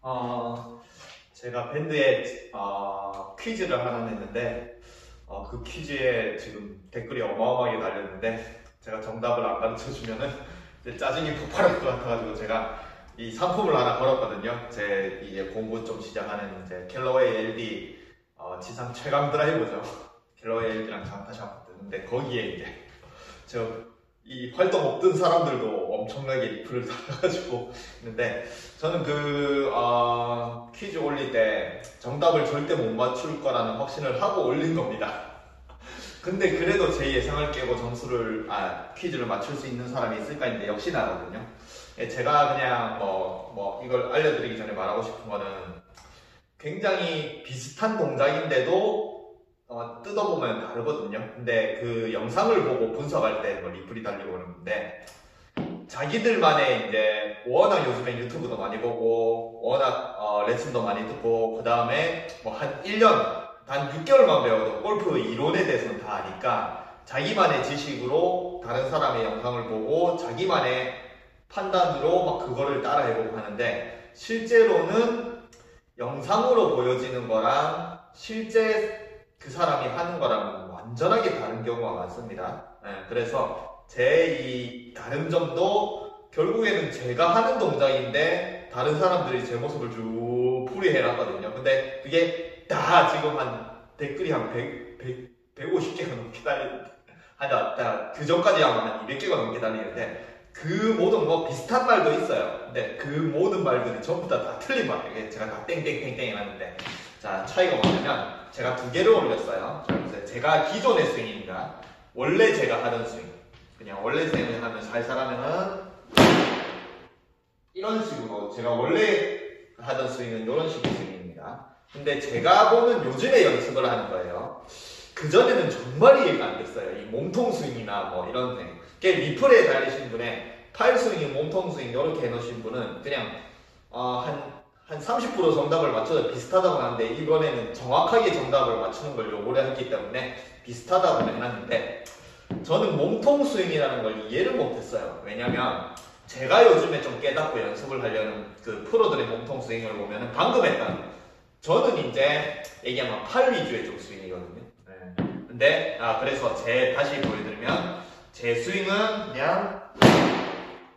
어, 제가 밴드에 퀴즈를 하나 냈는데 그 퀴즈에 지금 댓글이 어마어마하게 달렸는데 제가 정답을 안 가르쳐 주면은 짜증이 폭발할 것 같아가지고 제가 이 상품을 하나 걸었거든요. 제 이제 공부 좀 시작하는 이제 갤러웨이 LD 지상 최강 드라이버죠. 갤러웨이 LD랑 장타샤프트. 근데 거기에 이제 저 이 활동 없던 사람들도 엄청나게 리플을 달아가지고 있는데 저는 퀴즈 올릴 때 정답을 절대 못 맞출 거라는 확신을 하고 올린 겁니다. 근데 그래도 제 예상을 깨고 퀴즈를 맞출 수 있는 사람이 있을까 했는데 역시 나거든요. 제가 그냥 이걸 알려드리기 전에 말하고 싶은 거는 굉장히 비슷한 동작인데도 뜯어보면 다르거든요. 근데 그 영상을 보고 분석할 때 리플이 달리고 그러는데 자기들만의 이제 워낙 요즘에 유튜브도 많이 보고 워낙 레슨도 많이 듣고 그 다음에 한 1년 단 6개월만 배워도 골프 이론에 대해서는 다 아니까 자기만의 지식으로 다른 사람의 영상을 보고 자기만의 판단으로 막 그거를 따라 해보고 하는데 실제로는 영상으로 보여지는 거랑 실제 그 사람이 하는 거랑 완전하게 다른 경우가 많습니다. 그래서 제 이 다른 점도 결국에는 제가 하는 동작인데 다른 사람들이 제 모습을 쭉 풀이해놨거든요. 근데 그게 다 지금 댓글이 한 150개가 넘게 달리는데 그 전까지 하면 한 200개가 넘게 달리는데 그 모든 비슷한 말도 있어요. 근데 그 모든 말들이 전부 다 틀린 말이에요. 제가 다 땡땡땡땡 해놨는데 자, 차이가 뭐냐면 제가 2개를 올렸어요. 제가 기존의 스윙입니다. 원래 제가 하던 스윙. 그냥 원래 스윙을 하면 살살 하면은 이런 식으로 제가 원래 하던 스윙은 이런 식의 스윙입니다. 근데 제가 보는 요즘에 연습을 하는 거예요. 그전에는 정말 이해가 안 됐어요. 이 몸통 스윙이나 이런 스윙. 리플에 달리신 분의 팔 스윙, 몸통 스윙 이렇게 해놓으신 분은 그냥 한 30% 정답을 맞춰서 비슷하다고 하는데 이번에는 정확하게 정답을 맞추는 걸 요구를 했기 때문에 비슷하다고 해놨는데 저는 몸통 스윙이라는 걸 이해를 못했어요. 왜냐면 제가 요즘에 좀 깨닫고 연습을 하려는 그 프로들의 몸통 스윙을 보면은 방금 했던 저는 이제 얘기하면 팔 위주의 좀 스윙이거든요. 근데 그래서 다시 보여드리면 제 스윙은 그냥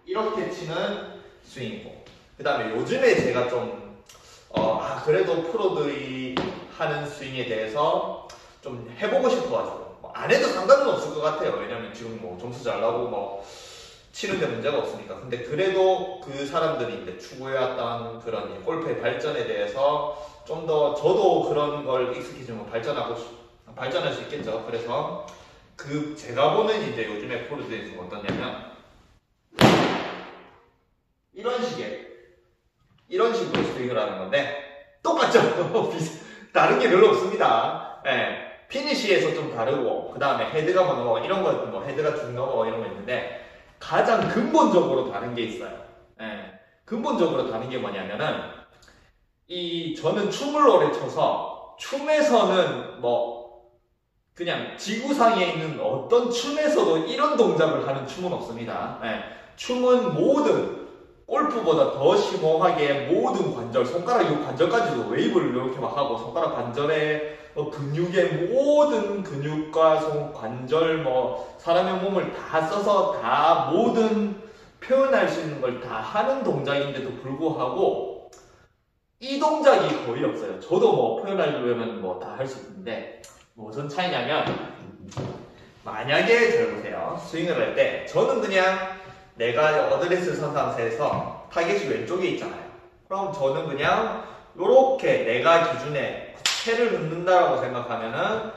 이렇게 치는 스윙이고 그 다음에 요즘에 제가 좀 그래도 프로들이 하는 스윙에 대해서 좀 해보고 싶어가지고 안 해도 상관은 없을 것 같아요. 왜냐면 지금 점수 잘 나고 치는데 문제가 없으니까. 근데 그래도 그 사람들이 이제 추구해왔던 그런 골프의 발전에 대해서 좀 더 저도 그런 걸 익숙해지면 발전할 수 있겠죠. 그래서 제가 보는 이제 요즘의 프로들이 좀 어떠냐면 이런 식으로 스윙을 하는 건데 똑같죠. 다른 게 별로 없습니다. 피니시에서 좀 다르고 그 다음에 헤드가 이런 거 헤드가 쭉 넘어가 이런 거 있는데 가장 근본적으로 다른 게 있어요. 근본적으로 다른 게 뭐냐면은 저는 춤을 오래 춰서 춤에서는 그냥 지구상에 있는 어떤 춤에서도 이런 동작을 하는 춤은 없습니다. 춤은 골프보다 더 심오하게 모든 관절, 손가락 이 관절까지도 웨이브를 이렇게 하고 손가락 관절의 근육의 모든 근육과 관절 사람의 몸을 다 써서 다 모든 표현할 수 있는 걸 다 하는 동작인데도 불구하고 이 동작이 거의 없어요. 저도 표현하려면 다 할 수 있는데 무슨 차이냐면 만약에 잘 보세요. 스윙을 할 때 저는 그냥 내가 어드레스 선 상태에서 타겟이 왼쪽에 있잖아요. 그럼 저는 그냥 요렇게 내가 기준에 채를 넣는다라고 생각하면은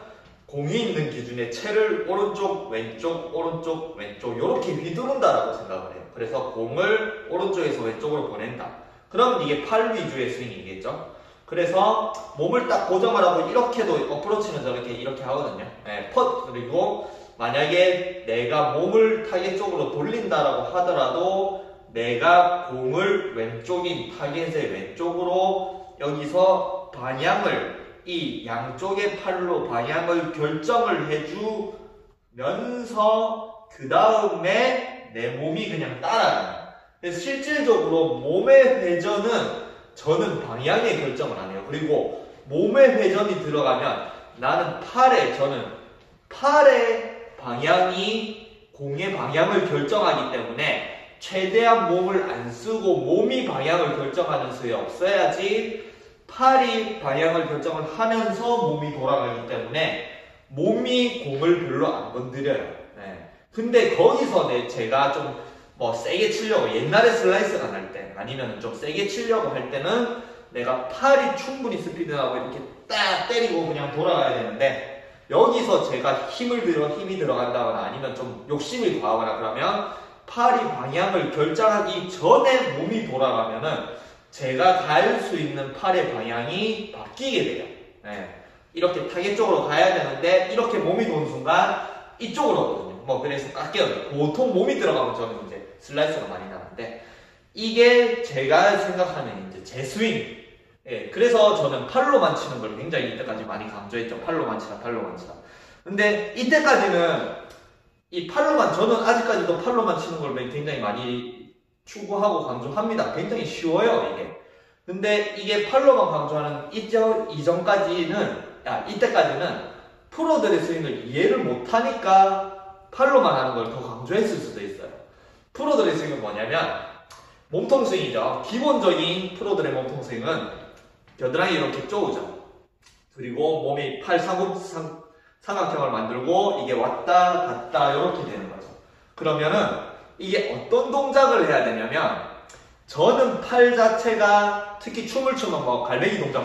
공이 있는 기준에 채를 오른쪽, 왼쪽, 오른쪽, 왼쪽 요렇게 휘두른다라고 생각을 해요. 그래서 공을 오른쪽에서 왼쪽으로 보낸다. 그럼 이게 팔 위주의 스윙이겠죠? 그래서 몸을 딱 고정을 하고 이렇게도 어프로치는 저렇게 이렇게 하거든요. 그리고 만약에 내가 몸을 타겟 쪽으로 돌린다라고 하더라도 내가 공을 왼쪽인 타겟의 왼쪽으로 여기서 방향을 이 양쪽의 팔로 방향을 결정을 해주면서 그 다음에 내 몸이 그냥 따라가요. 그래서 실질적으로 몸의 회전은 저는 방향의 결정을 안 해요. 그리고 몸의 회전이 들어가면 저는 팔의 방향이 공의 방향을 결정하기 때문에 최대한 몸을 안 쓰고 몸이 방향을 결정하는 수에 없어야지 팔이 방향을 결정을 하면서 몸이 돌아가기 때문에 몸이 공을 별로 안 건드려요. 네. 근데 거기서 제가 좀 세게 치려고, 옛날에 슬라이스가 날 때, 아니면 좀 세게 치려고 할 때는 내가 팔이 충분히 스피드하고 이렇게 딱 때리고 그냥 돌아가야 되는데, 여기서 제가 힘이 들어간다거나 아니면 좀 욕심이 과하거나 그러면 팔이 방향을 결정하기 전에 몸이 돌아가면은 제가 갈 수 있는 팔의 방향이 바뀌게 돼요. 네. 이렇게 타겟 쪽으로 가야 되는데 이렇게 몸이 도는 순간 이쪽으로 오거든요. 그래서 깎여요. 보통 몸이 들어가면 저는 이제 슬라이스가 많이 나는데, 이게 제가 생각하는 이제 제 스윙. 예, 그래서 저는 팔로만 치는 걸 굉장히 이때까지 많이 강조했죠. 팔로만 치라. 근데 이때까지는 저는 아직까지도 팔로만 치는 걸 굉장히 많이 추구하고 강조합니다. 굉장히 쉬워요, 이게. 근데 이게 팔로만 강조하는 이때까지는 프로들의 스윙을 이해를 못하니까 팔로만 하는 걸 더 강조했을 수도 있어요. 프로들의 스윙은 뭐냐면 몸통 스윙이죠. 기본적인 프로들의 몸통 스윙은 겨드랑이 이렇게 쪼우죠. 그리고 몸이 팔 삼각형을 만들고 이게 왔다 갔다 이렇게 되는 거죠. 그러면은 이게 어떤 동작을 해야 되냐면, 저는 팔 자체가 특히 춤을 추면 갈매기 동작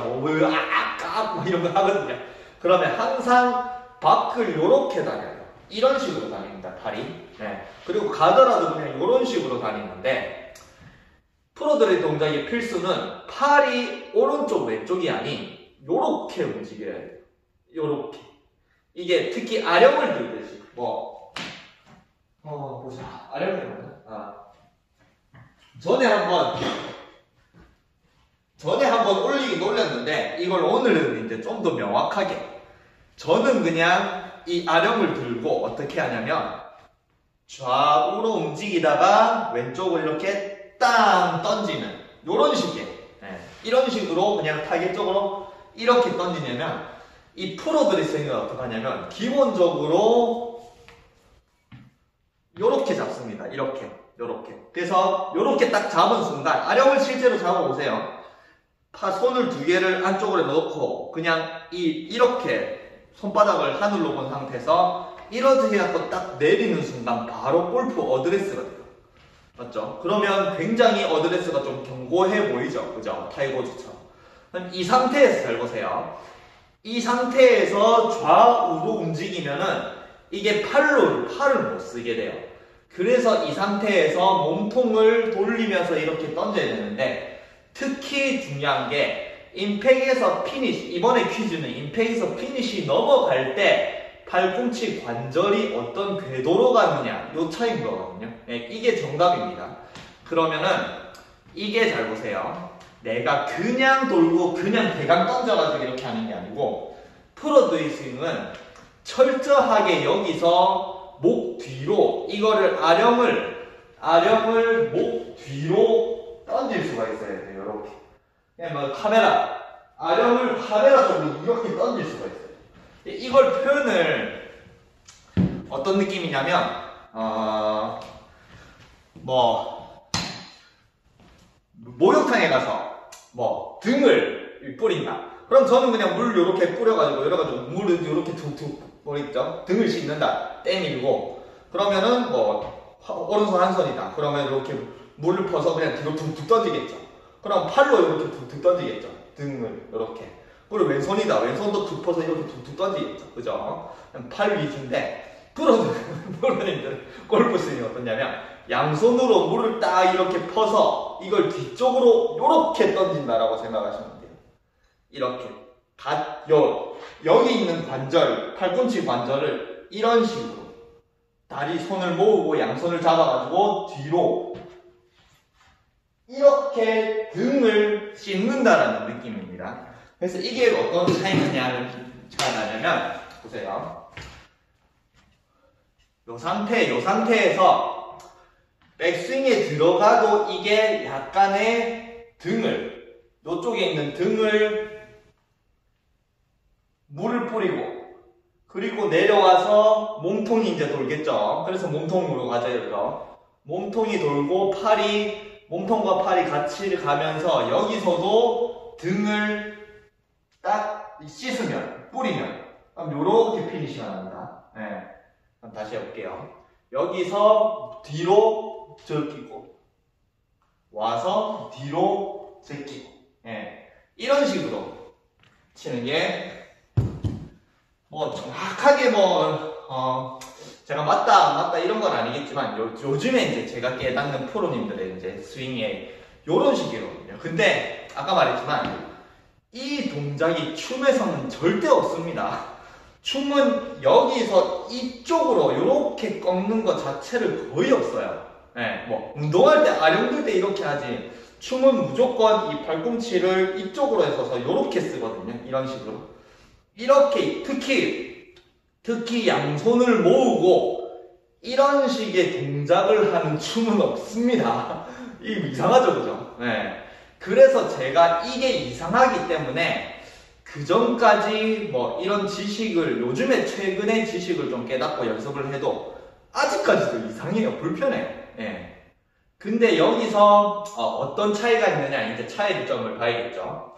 이런 거 하거든요. 그러면 항상 밖을 요렇게 다녀요. 이런 식으로 다닙니다, 팔이. 네. 그리고 가더라도 그냥 이런 식으로 다니는데, 프로들의 동작의 필수는 팔이 오른쪽 왼쪽이 아닌 요렇게 움직여야 돼요. 요렇게. 이게 특히 아령을 들듯이 보자. 아령이 뭐냐? 전에 한번 올리긴 올렸는데, 이걸 오늘은 이제 좀 더 명확하게. 저는 그냥 이 아령을 들고 어떻게 하냐면, 좌우로 움직이다가 왼쪽을 이렇게 땅 던지는, 요런 식의, 이런 식으로 그냥 타겟적으로 이렇게 던지냐면, 이 프로들의 스윙은 어떻게 하냐면, 기본적으로 요렇게 잡습니다. 요렇게. 그래서 요렇게 딱 잡은 순간, 아령을 실제로 잡아보세요. 손을 두 개를 안쪽으로 넣고 그냥 이렇게 손바닥을 하늘로 본 상태에서 이렇게 해갖고 딱 내리는 순간 바로 골프 어드레스가 돼요. 맞죠? 그러면 굉장히 어드레스가 좀 견고해 보이죠? 그죠? 타이거즈처럼. 그럼 이 상태에서 잘 보세요. 이 상태에서 좌우로 움직이면은 이게 팔을 못 쓰게 돼요. 그래서 이 상태에서 몸통을 돌리면서 이렇게 던져야 되는데, 특히 중요한 게 임팩에서 피니시, 이번에 퀴즈는 임팩에서 피니시 넘어갈 때 팔꿈치 관절이 어떤 궤도로 가느냐, 요 차이인 거거든요. 네, 이게 정답입니다. 그러면은 이게 잘 보세요. 내가 그냥 돌고 그냥 대강 던져가지고 이렇게 하는 게 아니고, 프로드의 스윙은 철저하게 여기서 목 뒤로 이거를 아령을 목 뒤로 던질 수가 있어야 돼요. 이렇게. 그냥 아령을 카메라 쪽으로 이렇게 던질 수가 있어요. 이걸 표현을 어떤 느낌이냐면, 목욕탕에 가서 등을 뿌린다. 그럼 저는 그냥 물 요렇게 뿌려가지고 물을 요렇게 툭툭 있죠? 등을 씻는다. 때밀고. 그러면은 오른손 한 손이다. 그러면 이렇게 물을 퍼서 그냥 뒤로 툭툭 던지겠죠. 그럼 팔로 이렇게 툭툭 던지겠죠. 등을 이렇게. 그리고 왼손이다. 왼손도 툭 퍼서 이렇게 툭툭 던지겠죠. 그죠? 팔 위주인데, 프로님들 골프 스윙이 어떠냐면, 양손으로 물을 딱 이렇게 퍼서 이걸 뒤쪽으로 이렇게 던진다라고 생각하시면 돼요. 이렇게. 여기 있는 관절, 팔꿈치 관절을 이런 식으로 손을 모으고 양손을 잡아가지고 뒤로 이렇게 등을 씻는다라는 느낌입니다. 그래서 이게 어떤 차이가 나냐면, 보세요. 요 상태에서 백스윙에 들어가도 이게 약간의 등을 이쪽에 있는 등을 물을 뿌리고 그리고 내려와서 몸통이 이제 돌겠죠. 그래서 몸통으로 가져요. 몸통이 돌고 몸통과 팔이 같이 가면서 여기서도 등을 딱 씻으면, 뿌리면 그럼 요렇게 피니시가 납니다. 네. 그럼 다시 해볼게요. 여기서 뒤로 제끼고 와서 뒤로 제끼고 이런 식으로 치는 게 뭐 정확하게 제가 맞다 이런 건 아니겠지만 요즘에 이제 제가 깨닫는 프로님들의 이제 스윙에 요런 식이거든요. 근데 아까 말했지만 이 동작이 춤에서는 절대 없습니다. 춤은 여기서 이쪽으로 이렇게 꺾는 것 자체를 거의 없어요. 뭐 운동할 때 아령들 때 이렇게 하지 춤은 무조건 이 팔꿈치를 이쪽으로 해서 이렇게 쓰거든요. 이런 식으로 이렇게 특히 양손을 모으고 이런 식의 동작을 하는 춤은 없습니다. 이게 이상하죠, 그죠? 그래서 제가 이게 이상하기 때문에 그 전까지 뭐 이런 지식을 요즘에 최근에 지식을 좀 깨닫고 연습을 해도 아직까지도 이상해요. 불편해요. 근데 여기서 어떤 차이가 있느냐 이제 차이점을 봐야겠죠.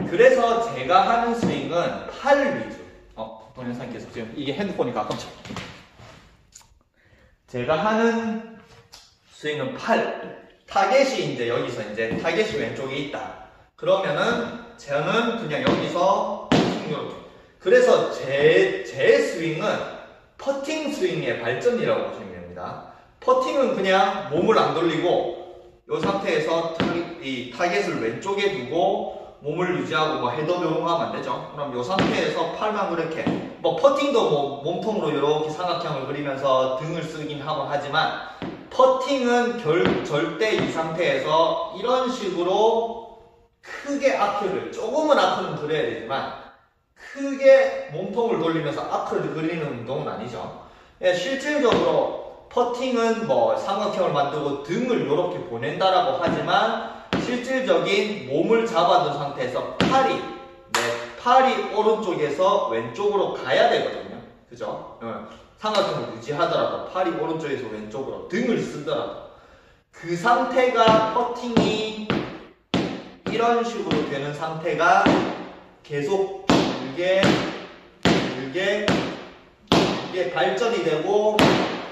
그래서 제가 하는 스윙은 팔 위주. 동영상께서 지금 이게 핸드폰이니까 깜짝. 제가 하는 스윙은 타겟이 이제 여기서 이제 타겟이 왼쪽에 있다. 그러면은 저는 그냥 여기서 이렇게. 그래서 제 스윙은 퍼팅 스윙의 발전이라고 보시면 됩니다. 퍼팅은 그냥 몸을 안 돌리고 이 상태에서 이 타겟을 왼쪽에 두고 몸을 유지하고 뭐 헤더 이런 거 하면 안 되죠. 그럼 이 상태에서 팔만 그렇게 뭐 퍼팅도 뭐 몸통으로 이렇게 삼각형을 그리면서 등을 쓰긴 하곤 하지만 퍼팅은 절대 이 상태에서 이런 식으로 크게 아크를 조금은 아크는 그려야 되지만 크게 몸통을 돌리면서 아크를 그리는 운동은 아니죠. 실질적으로 퍼팅은 뭐 삼각형을 만들고 등을 이렇게 보낸다라고 하지만 실질적인 몸을 잡아둔 상태에서 팔이 오른쪽에서 왼쪽으로 가야 되거든요. 그죠? 삼각형을 유지하더라도 팔이 오른쪽에서 왼쪽으로 등을 쓰더라도 그 상태가 퍼팅이 이런 식으로 되는 상태가 계속 길게 발전이 되고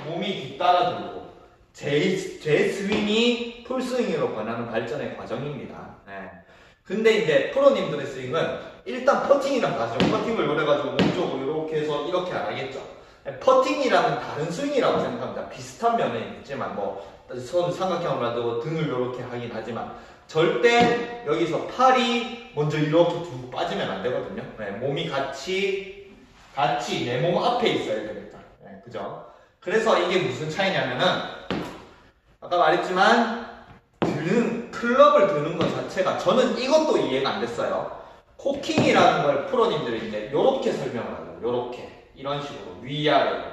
몸이 뒤따라 들고 제 스윙이 풀스윙으로 변하는 발전의 과정입니다. 근데 이제 프로님들의 스윙은 일단 퍼팅이랑 다르죠. 퍼팅을 요래가지고 몸쪽으로 이렇게 해서 이렇게 안 하겠죠. 퍼팅이랑은 다른 스윙이라고 생각합니다. 비슷한 면은 있지만 뭐 손 삼각형을 만들고 등을 이렇게 하긴 하지만 절대 여기서 팔이 먼저 이렇게 두 빠지면 안 되거든요. 몸이 같이 내 몸 앞에 있어야 되겠다. 그죠? 그래서 이게 무슨 차이냐면은 아까 말했지만 클럽을 드는 것 자체가 저는 이것도 이해가 안 됐어요. 코킹이라는 걸 프로님들이 이제 이렇게 설명을 하죠. 이렇게 이런 식으로 위아래로.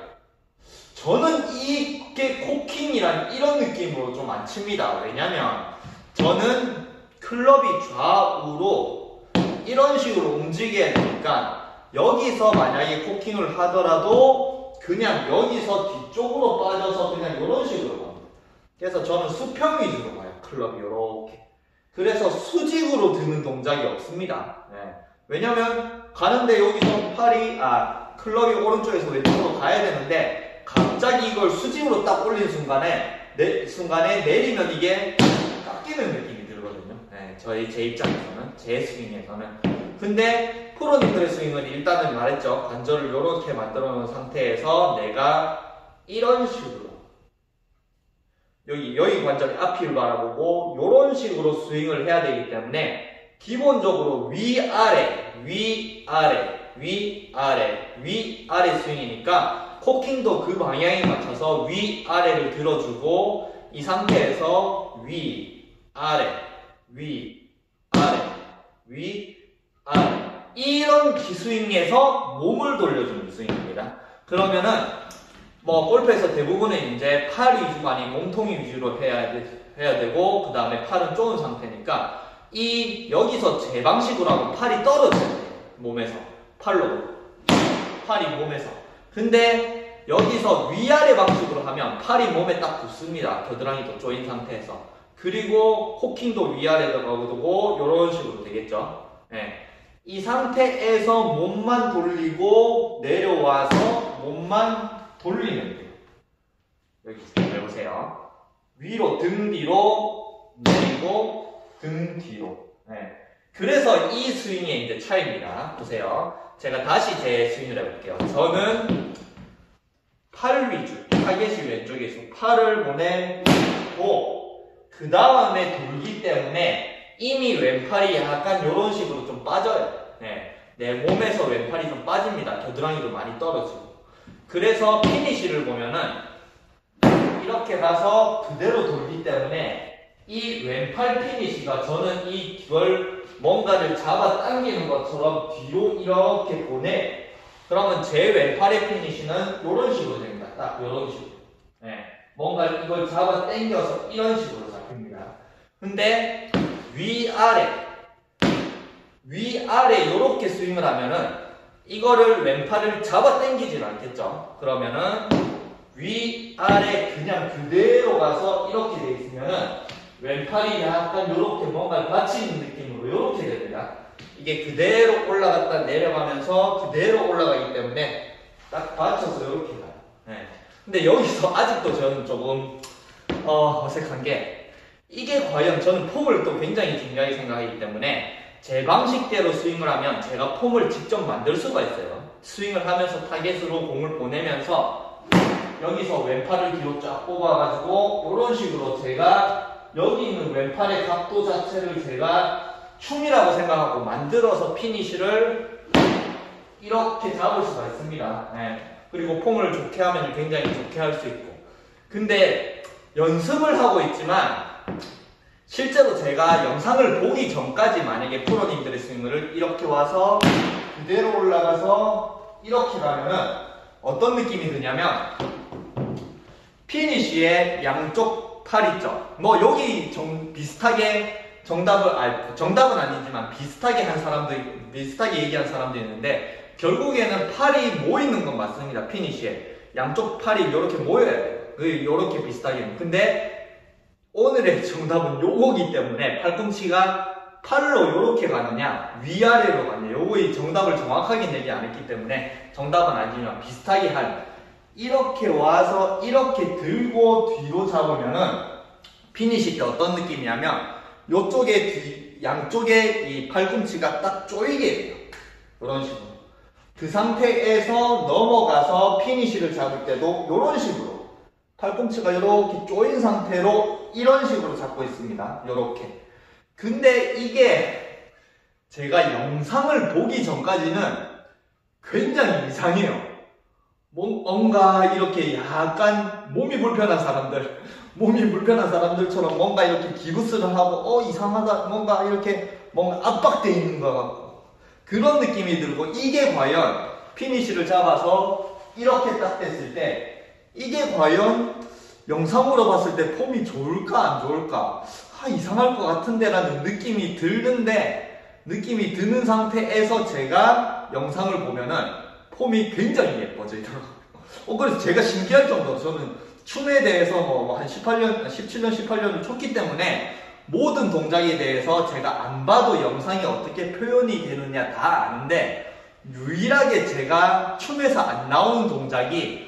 저는 이게 코킹이란 이런 느낌으로 좀 안 칩니다. 왜냐면 저는 클럽이 좌우로 이런 식으로 움직여야 되니까 여기서 만약에 코킹을 하더라도 그냥 여기서 뒤쪽으로 빠져서 그냥 이런 식으로 갑니다. 그래서 저는 수평 위주로 가요. 클럽이 이렇게. 그래서 수직으로 드는 동작이 없습니다. 왜냐면 가는데 여기서 클럽이 오른쪽에서 왼쪽으로 가야 되는데 갑자기 이걸 수직으로 딱 올린 순간에 내리면 이게 깎이는 느낌이 들거든요. 제 입장에서는, 제 스윙에서는. 근데 프로님들의 스윙은 일단은 말했죠. 관절을 이렇게 만들어 놓은 상태에서 내가 이런 식으로 여기 관절이 앞을 바라보고 이런 식으로 스윙을 해야 되기 때문에 기본적으로 위아래 스윙이니까 코킹도 그 방향에 맞춰서 위아래를 들어주고 이 상태에서 위아래 이런 기스윙에서 몸을 돌려주는 스윙입니다. 그러면은 뭐 골프에서 대부분은 이제 팔 위주가 아닌 몸통 위주로 해야 되고 그 다음에 팔은 좁은 상태니까 여기서 제 방식으로 하면 팔이 떨어져요. 몸에서. 팔로. 팔이 몸에서. 근데 여기서 위아래 방식으로 하면 팔이 몸에 딱 붙습니다. 겨드랑이도 조인 상태에서. 그리고 호킹도 위아래 들어가고 이런 식으로 되겠죠. 네. 이 상태에서 몸만 돌리고 내려와서 몸만 돌리면 돼요. 여기 해보세요. 위로 등 뒤로 내리고 등 뒤로. 네. 그래서 이 스윙의 이제 차이입니다. 보세요. 제가 다시 제 스윙을 해볼게요. 저는 팔 위주, 타겟이 왼쪽에 있어. 팔을 보내고 그 다음에 돌기 때문에 이미 왼팔이 약간 이런 식으로 좀 빠져요. 네. 내 몸에서 왼팔이 좀 빠집니다. 겨드랑이도 많이 떨어지고. 그래서 피니쉬를 보면은 이렇게 가서 그대로 돌기 때문에 이 왼팔 피니쉬가 저는 이걸 뭔가를 잡아 당기는 것처럼 뒤로 이렇게 보내. 그러면 제 왼팔의 피니쉬는 이런 식으로 됩니다. 딱 이런 식으로. 네. 뭔가 이걸 잡아 당겨서 이런 식으로 잡힙니다. 근데 위아래 이렇게 스윙을 하면은 이거를 왼팔을 잡아 당기진 않겠죠. 그러면은 위아래 그냥 그대로 가서 이렇게 돼 있으면은 왼팔이 약간 이렇게 뭔가 받치는 느낌으로 이렇게 됩니다. 이게 그대로 올라갔다 내려가면서 그대로 올라가기 때문에 딱 받쳐서 이렇게 가요. 네. 근데 여기서 아직도 저는 조금 어색한 게 이게 과연 저는 폼을 또 굉장히 중요하게 생각하기 때문에 제 방식대로 스윙을 하면 제가 폼을 직접 만들 수가 있어요. 스윙을 하면서 타겟으로 공을 보내면서 여기서 왼팔을 뒤로 쫙 뽑아가지고 이런 식으로 제가 여기 있는 왼팔의 각도 자체를 제가 춤이라고 생각하고 만들어서 피니쉬를 이렇게 잡을 수가 있습니다. 네. 그리고 폼을 좋게 하면 굉장히 좋게 할 수 있고. 근데 연습을 하고 있지만 실제로 제가 영상을 보기 전까지 만약에 프로님들의 스윙을 이렇게 와서 그대로 올라가서 이렇게 가면은 어떤 느낌이 드냐면 피니쉬의 양쪽 팔 있죠. 뭐 여기 비슷하게 정답은 아니지만 비슷하게 한 사람도 비슷하게 얘기한 사람도 있는데 결국에는 팔이 모이는 건 맞습니다. 피니쉬에 양쪽 팔이 이렇게 모여야 돼요. 이렇게 비슷하게. 근데 오늘의 정답은 요거기 때문에 팔꿈치가 팔로 요렇게 가느냐 위아래로 가느냐 요거의 정답을 정확하게 내지 않았기 때문에 정답은 아니지만 비슷하게 한 이렇게 와서 이렇게 들고 뒤로 잡으면은 피니쉬 때 어떤 느낌이냐면 요쪽에 양쪽에 이 팔꿈치가 딱 조이게 돼요. 이런 식으로. 그 상태에서 넘어가서 피니쉬를 잡을 때도 이런 식으로 팔꿈치가 이렇게 조인 상태로 이런 식으로 잡고 있습니다. 이렇게. 근데 이게 제가 영상을 보기 전까지는 굉장히 이상해요. 뭔가 이렇게 약간 몸이 불편한 사람들처럼 뭔가 이렇게 기부스를 하고 이상하다 뭔가 이렇게 뭔가 압박되어 있는 것 같고 그런 느낌이 들고 이게 과연 피니쉬를 잡아서 이렇게 딱 됐을 때 이게 과연 영상으로 봤을 때 폼이 좋을까 안 좋을까 이상할 것 같은데 라는 느낌이 드는 상태에서 제가 영상을 보면은 폼이 굉장히 예뻐지더라고요. 그래서 제가 신기할 정도로 저는 춤에 대해서 한 17년, 18년을 췄기 때문에 모든 동작에 대해서 제가 안 봐도 영상이 어떻게 표현이 되느냐 다 아는데 유일하게 제가 춤에서 안 나오는 동작이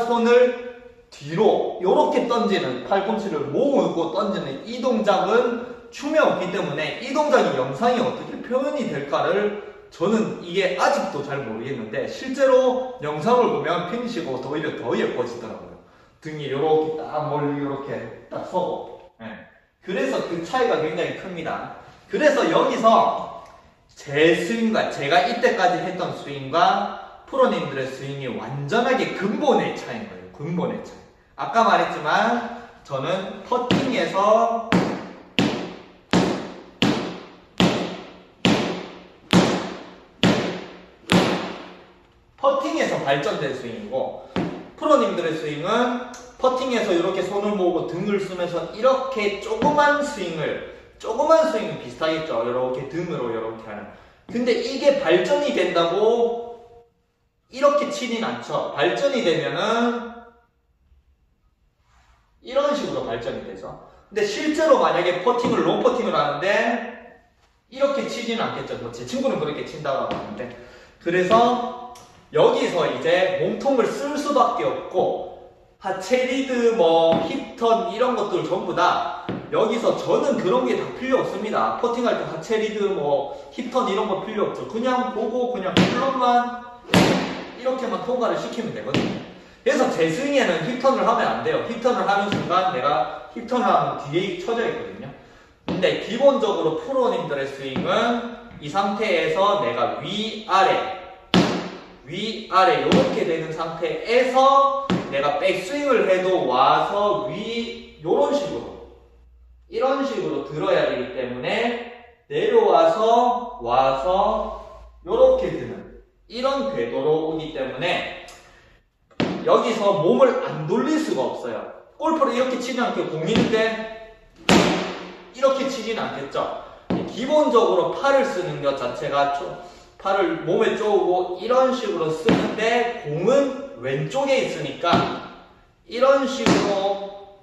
손을 뒤로 이렇게 던지는 팔꿈치를 모으고 던지는 이 동작은 춤에 없기 때문에 이 동작이 영상이 어떻게 표현이 될까를 저는 이게 아직도 잘 모르겠는데 실제로 영상을 보면 피니쉬가 오히려 더 예뻐지더라고요. 등이 이렇게 딱 멀리 이렇게 딱 서고. 네. 그래서 그 차이가 굉장히 큽니다. 그래서 여기서 제 스윙과 제가 이때까지 했던 스윙과 프로님들의 스윙이 완전하게 근본의 차이인 거예요. 근본의 차이. 아까 말했지만 저는 퍼팅에서 발전된 스윙이고 프로님들의 스윙은 퍼팅에서 이렇게 손을 모으고 등을 쓰면서 이렇게 조그만 스윙을 조그만 스윙은 비슷하겠죠. 이렇게 등으로 이렇게 하는. 근데 이게 발전이 된다고 이렇게 치진 않죠. 발전이 되면은 이런 식으로 발전이 되죠. 근데 실제로 만약에 퍼팅을 롱 퍼팅을 하는데 이렇게 치지는 않겠죠. 뭐 제 친구는 그렇게 친다고 하는데, 그래서 여기서 이제 몸통을 쓸 수밖에 없고, 하체 리드, 뭐 힙턴 이런 것들 전부 다 여기서 저는 그런 게 다 필요 없습니다. 퍼팅할 때 하체 리드, 뭐 힙턴 이런 거 필요 없죠. 그냥 보고 그냥 클럽만 이렇게만 통과를 시키면 되거든요. 그래서 제 스윙에는 힙턴을 하면 안 돼요. 힙턴을 하는 순간 내가 힙턴을 하면 뒤에 쳐져 있거든요. 근데 기본적으로 프로님들의 스윙은 이 상태에서 내가 위아래 이렇게 되는 상태에서 내가 백스윙을 해도 와서 이런 식으로 들어야 되기 때문에 내려와서 이렇게 드는 이런 궤도로 오기 때문에 여기서 몸을 안 돌릴 수가 없어요. 골프를 이렇게 치지 않게 공인데 이렇게 치진 않겠죠. 기본적으로 팔을 쓰는 것 자체가 팔을 몸에 쪼고 이런 식으로 쓰는데 공은 왼쪽에 있으니까 이런 식으로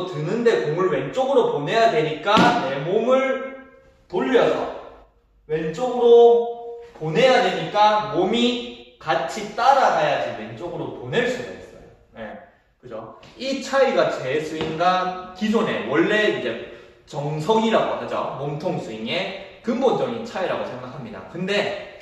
드는데 공을 왼쪽으로 보내야 되니까 내 몸을 돌려서 왼쪽으로 보내야 되니까 몸이 같이 따라가야지 왼쪽으로 보낼 수가 있어요. 네, 그죠? 이 차이가 제 스윙과 기존의 원래 이제 정석이라고 하죠. 몸통 스윙의 근본적인 차이라고 생각합니다. 근데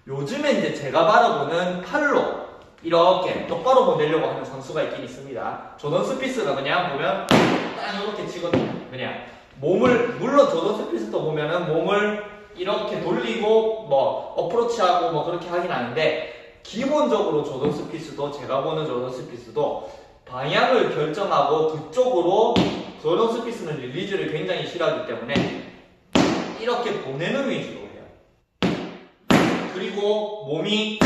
요즘에 이제 제가 바라보는 팔로 이렇게 똑바로 보내려고 하는 선수가 있긴 있습니다. 조던 스피스가 그냥 보면 딱 이렇게 치거든요. 그냥 몸을, 물론 조던 스피스도 보면은 몸을 이렇게 돌리고 뭐 어프로치하고 뭐 그렇게 하긴 하는데, 기본적으로 조던 스피스도, 제가 보는 조던 스피스도 방향을 결정하고 그쪽으로, 조던 스피스는 릴리즈를 굉장히 싫어하기 때문에 이렇게 보내는 위주로 해요. 그리고 몸이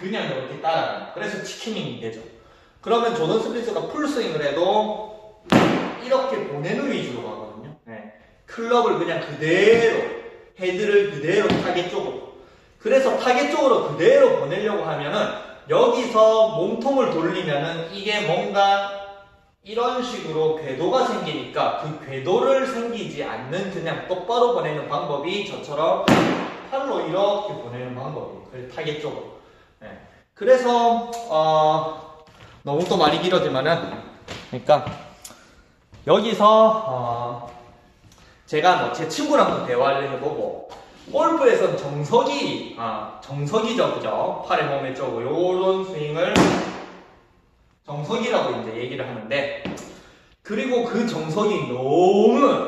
그냥 이렇게 따라가요. 그래서 치킨이 되죠. 그러면 조던 스피스가 풀스윙을 해도 이렇게 보내는 위주로 가거든요. 네. 클럽을 그냥 그대로, 헤드를 그대로 타겟 쪽으로. 그래서 타겟 쪽으로 그대로 보내려고 하면은 여기서 몸통을 돌리면은 이게 뭔가 이런 식으로 궤도가 생기니까 그 궤도를 생기지 않는 그냥 똑바로 보내는 방법이 저처럼 팔로 이렇게 보내는 방법이에요. 그 타겟 쪽으로. 네. 그래서 너무 또 말이 길어지면은, 그러니까 여기서 제가 뭐 제 친구랑도 대화를 해보고, 골프에선 정석이죠, 그죠? 팔에 몸에 쪼고 요런 스윙을 정석이라고 이제 얘기를 하는데, 그리고 그 정석이 너무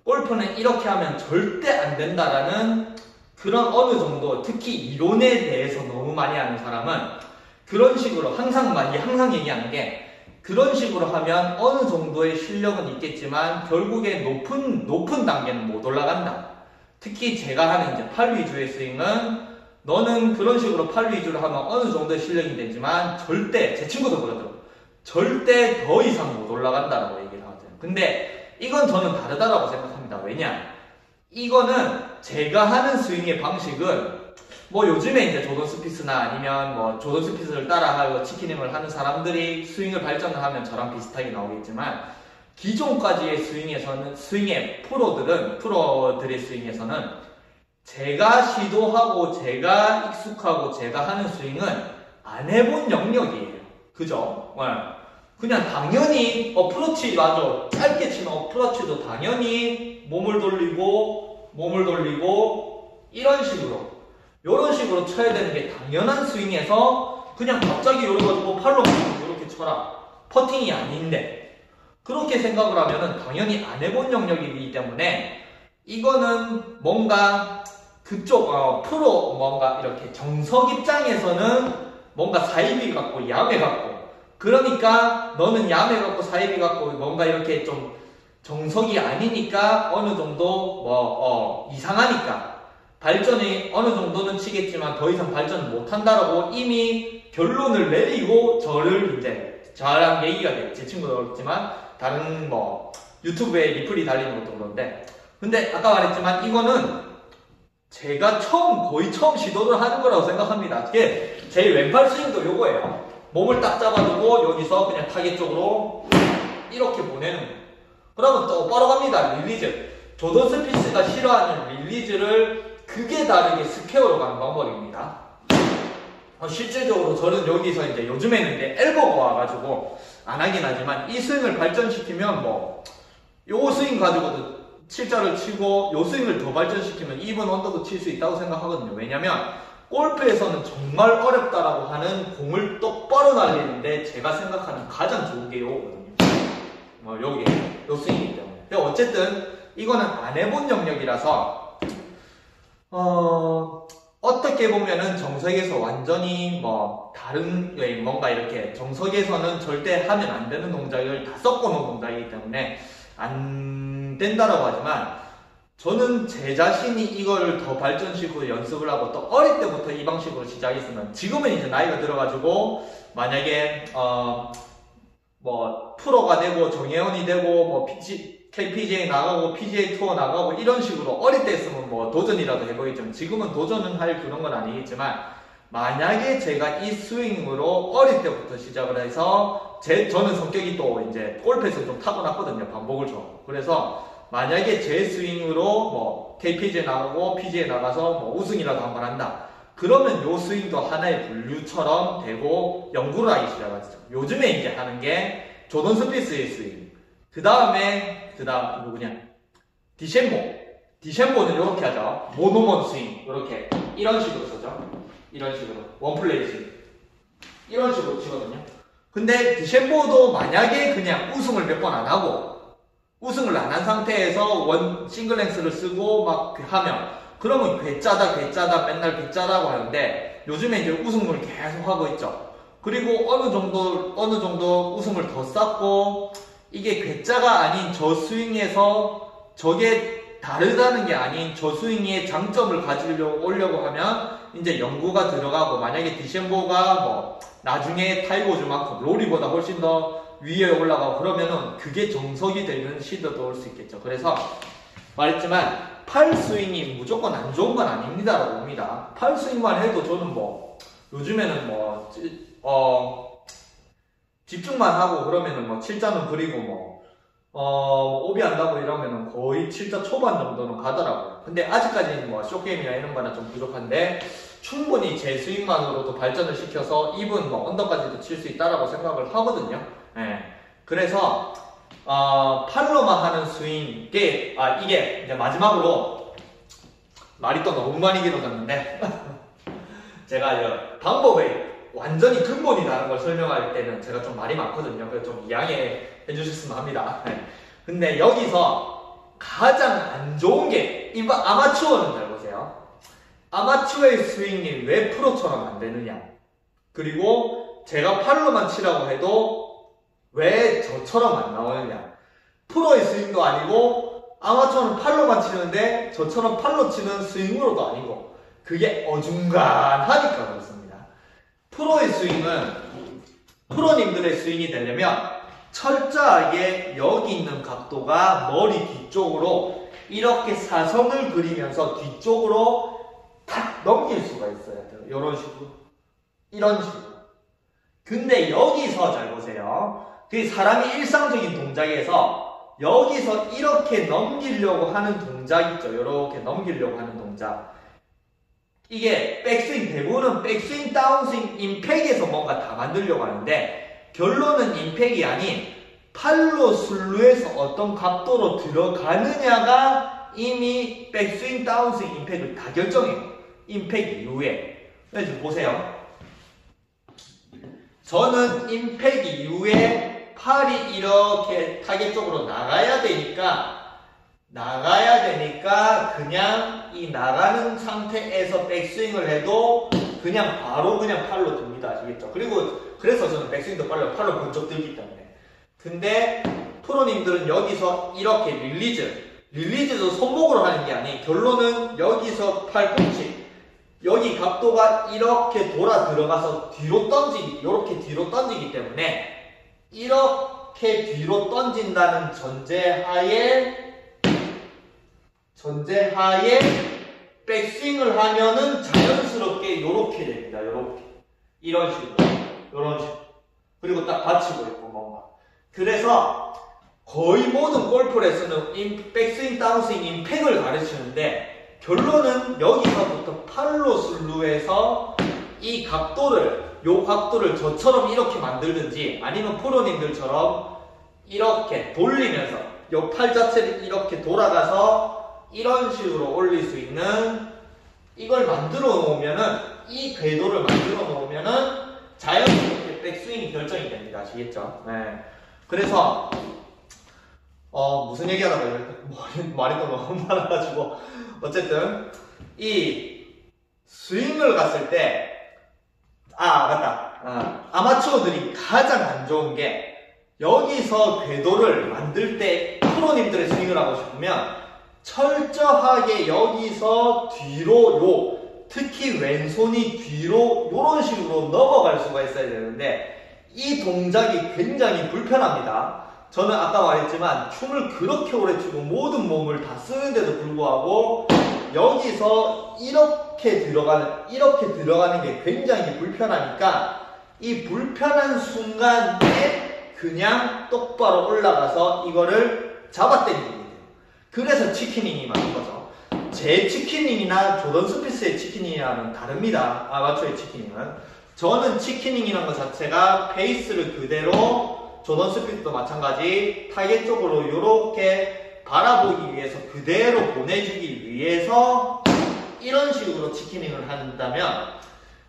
골프는 이렇게 하면 절대 안 된다라는 그런 어느 정도, 특히 이론에 대해서 너무 많이 아는 사람은 그런 식으로 항상 얘기하는 게, 그런 식으로 하면 어느 정도의 실력은 있겠지만 결국에 높은 단계는 못 올라간다. 특히 제가 하는 이제 팔 위주의 스윙은, 너는 그런 식으로 팔 위주로 하면 어느 정도의 실력이 되지만 절대, 제 친구도 그러더라고요. 절대 더 이상 못 올라간다라고 얘기를 하거든요. 근데 이건 저는 다르다라고 생각합니다. 왜냐? 이거는 제가 하는 스윙의 방식은, 뭐 요즘에 이제 조던 스피스나 아니면 뭐 조던 스피스를 따라하고 치킨닝을 하는 사람들이 스윙을 발전을 하면 저랑 비슷하게 나오겠지만, 기존까지의 스윙의 프로들의 스윙에서는 제가 시도하고 제가 익숙하고 제가 하는 스윙은 안 해본 영역이에요. 그죠? 그냥 당연히 어프로치, 맞아. 짧게 치는 어프로치도 당연히 몸을 돌리고 이런 식으로 쳐야 되는 게 당연한 스윙에서 그냥 갑자기 이러고 팔로 이렇게 쳐라. 퍼팅이 아닌데. 그렇게 생각을 하면은 당연히 안 해본 영역이기 때문에 이거는 뭔가 그쪽 프로 뭔가 이렇게 정석 입장에서는 뭔가 사이비 같고 야매 같고, 그러니까 너는 야매 같고 사이비 같고 뭔가 이렇게 좀 정석이 아니니까 어느 정도 이상하니까 발전이 어느 정도는 치겠지만 더 이상 발전을 못한다라고 이미 결론을 내리고 저랑 얘기가 돼요. 제 친구도 그렇지만 다른 뭐 유튜브에 리플이 달리는 것도 그런데, 근데 아까 말했지만 이거는 제가 거의 처음 시도를 하는 거라고 생각합니다. 이게 제 왼팔 스윙도 요거예요. 몸을 딱 잡아주고 여기서 그냥 타겟 쪽으로 이렇게 보내는 거예요. 그러면 똑바로 갑니다. 릴리즈. 조던 스피스가 싫어하는 릴리즈를 극에 다르게 스퀘어로 가는 방법입니다. 실질적으로 저는 여기서 이제 요즘에는 이제 엘보가 와가지고 안 하긴 하지만 이 스윙을 발전시키면 뭐 요 스윙 가지고도 7자를 치고 요 스윙을 더 발전시키면 이번 언더도 칠 수 있다고 생각하거든요. 왜냐면 골프에서는 정말 어렵다라고 하는 공을 똑바로 날리는데 제가 생각하는 가장 좋은 게 요거거든요. 요 스윙이기 때문에. 근데 어쨌든 이거는 안 해본 영역이라서 어떻게 보면은 정석에서 완전히 뭐 다른 뭔가 이렇게 정석에서는 절대 하면 안 되는 동작을 다 섞어놓은 동작이기 때문에 안 된다라고 하지만 저는 제 자신이 이거를 더 발전시키고 연습을 하고 또 어릴 때부터 이 방식으로 시작했으면 지금은 이제 나이가 들어가지고 만약에 뭐 프로가 되고 정예원이 되고 뭐 KPGA 나가고 PGA 투어 나가고 이런 식으로 어릴 때 했으면 뭐 도전이라도 해보겠지만 지금은 도전은 할 그런 건 아니겠지만 만약에 제가 이 스윙으로 어릴 때부터 시작을 해서 저는 성격이 또 이제 골프에서 좀 타고났거든요. 반복을 좋아하고. 그래서 만약에 제 스윙으로 뭐 KPGA 나가고 PGA 나가서 뭐 우승이라도 한번 한다. 그러면 요 스윙도 하나의 분류처럼 되고 연구를 하기 시작하죠. 요즘에 이제 하는 게 조던 스피스의 스윙. 그 다음 누구냐? 디셈보는 이렇게 하죠. 모노먼 스윙. 이렇게. 이런 식으로 쓰죠. 이런 식으로. 원플레이 스윙. 이런 식으로 치거든요. 근데 디셈보도 만약에 그냥 우승을 몇 번 안 하고, 우승을 안 한 상태에서 싱글랭스를 쓰고 막 하면, 그러면 괴짜다, 맨날 괴짜다고 하는데, 요즘에 이제 우승을 계속 하고 있죠. 그리고 어느 정도 우승을 더 쌓고, 이게 괴짜가 아닌 저 스윙에서 저게 다르다는 게 아닌 저 스윙의 장점을 가지려고 하면 이제 연구가 들어가고 만약에 디셈보가 뭐 나중에 타이거즈만큼 로리보다 훨씬 더 위에 올라가고 그러면은 그게 정석이 되는 시도도 올 수 있겠죠. 그래서 말했지만 팔 스윙이 무조건 안 좋은 건 아닙니다라고 봅니다. 팔 스윙만 해도 저는 뭐 요즘에는 집중만 하고 그러면은 뭐 7자는 그리고 오비 한다고 이러면은 거의 7자 초반 정도는 가더라고요. 근데 아직까지는 뭐 쇼게임이나 이런 거는 좀 부족한데 충분히 제 스윙만으로도 발전을 시켜서 이분 언더까지도 칠 수 있다라고 생각을 하거든요. 예. 그래서 팔로만 하는 스윙 이게 이제 마지막으로 말이 또 너무 많이 길어졌는데 제가 방법에 완전히 근본이 다른 걸 설명할 때는 제가 좀 말이 많거든요. 그래서 좀 이해해 주셨으면 합니다. 근데 여기서 가장 안 좋은 게 아마추어는 잘 보세요. 아마추어의 스윙이 왜 프로처럼 안 되느냐. 그리고 제가 팔로만 치라고 해도 왜 저처럼 안 나오느냐. 프로의 스윙도 아니고 아마추어는 팔로만 치는데 저처럼 팔로 치는 스윙으로도 아니고 그게 어중간하니까 그렇습니다. 프로의 스윙은 프로님들의 스윙이 되려면 철저하게 여기 있는 각도가 머리 뒤쪽으로 이렇게 사선을 그리면서 뒤쪽으로 탁 넘길 수가 있어야 돼요. 이런 식으로. 이런 식으로. 근데 여기서 잘 보세요. 그 사람이 일상적인 동작에서 여기서 이렇게 넘기려고 하는 동작 있죠. 이렇게 넘기려고 하는 동작. 이게 백스윙, 대부분은 백스윙, 다운스윙, 임팩에서 뭔가 다 만들려고 하는데 결론은 임팩이 아닌 팔로 슬로에서 어떤 각도로 들어가느냐가 이미 백스윙, 다운스윙, 임팩을 다 결정해요. 임팩 이후에. 그래서 보세요. 저는 임팩 이후에 팔이 이렇게 타겟 쪽으로 나가야 되니까 그냥 이 나가는 상태에서 백스윙을 해도 그냥 바로 팔로 듭니다. 아시겠죠? 그래서 저는 백스윙도 팔로 번쩍 들기 때문에. 근데 프로님들은 여기서 이렇게 릴리즈도 손목으로 하는 게 아닌 결론은 여기서 팔꿈치 여기 각도가 이렇게 돌아 들어가서 뒤로 던지기, 이렇게 뒤로 던지기 때문에 이렇게 이렇게 뒤로 던진다는 전제하에 백스윙을 하면은 자연스럽게 요렇게 됩니다. 요렇게. 이런 식으로. 요런 식으로. 그리고 딱 받치고 있고 뭔가. 그래서 거의 모든 골프 레슨은 백스윙, 다운스윙, 임팩을 가르치는데 결론은 여기서부터 팔로 슬루에서 요 각도를 저처럼 이렇게 만들든지 아니면 프로님들처럼 이렇게 돌리면서 요 팔 자체를 이렇게 돌아가서 이런 식으로 올릴 수 있는 이걸 만들어 놓으면은 이 궤도를 만들어 놓으면은 자연스럽게 백스윙이 결정이 됩니다. 아시겠죠? 네. 그래서 무슨 얘기하다가 말이 또 너무 많아가지고 어쨌든 이 스윙을 갔을 때 맞다. 아마추어들이 가장 안 좋은 게 여기서 궤도를 만들 때 프로님들의 스윙을 하고 싶으면 철저하게 여기서 뒤로 특히 왼손이 뒤로 이런 식으로 넘어갈 수가 있어야 되는데 이 동작이 굉장히 불편합니다. 저는 아까 말했지만 춤을 그렇게 오래 추고 모든 몸을 다 쓰는데도 불구하고 여기서 이렇게 들어가는 게 굉장히 불편하니까 이 불편한 순간에 그냥 똑바로 올라가서 이거를 잡아당기게 돼요. 그래서 치킨닝이 많은 거죠. 제 치킨닝이나 조던 스피스의 치킨닝이랑은 다릅니다. 아마추어의 치킨닝은. 저는 치킨닝이라는 것 자체가 페이스를 그대로 조던 스피스도 마찬가지 타겟 쪽으로 이렇게 바라보기 위해서 그대로 보내주기 위해서 이런 식으로 치킨닝을 한다면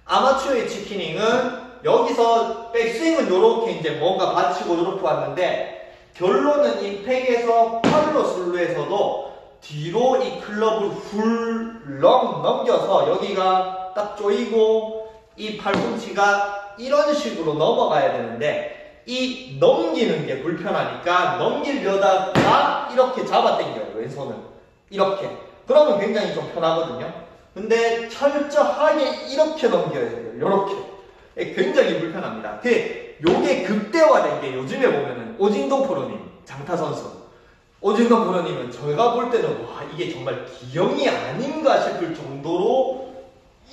아마추어의 치킨닝은 여기서 백스윙은 이렇게 이제 뭔가 받치고 이렇게 왔는데 결론은 이 팩에서 팔로 슬루에서도 뒤로 이 클럽을 훌렁 넘겨서 여기가 딱 조이고 이 팔꿈치가 이런 식으로 넘어가야 되는데 이 넘기는 게 불편하니까 넘기려다가 이렇게 잡아당겨요. 왼손은 이렇게. 그러면 굉장히 좀 편하거든요. 근데 철저하게 이렇게 넘겨야 돼요. 이렇게. 굉장히 불편합니다. 요게 극대화된 게 요즘에 보면은 오진동 프로님, 장타 선수. 오진동 프로님은 제가 볼 때는 와 이게 정말 기형이 아닌가 싶을 정도로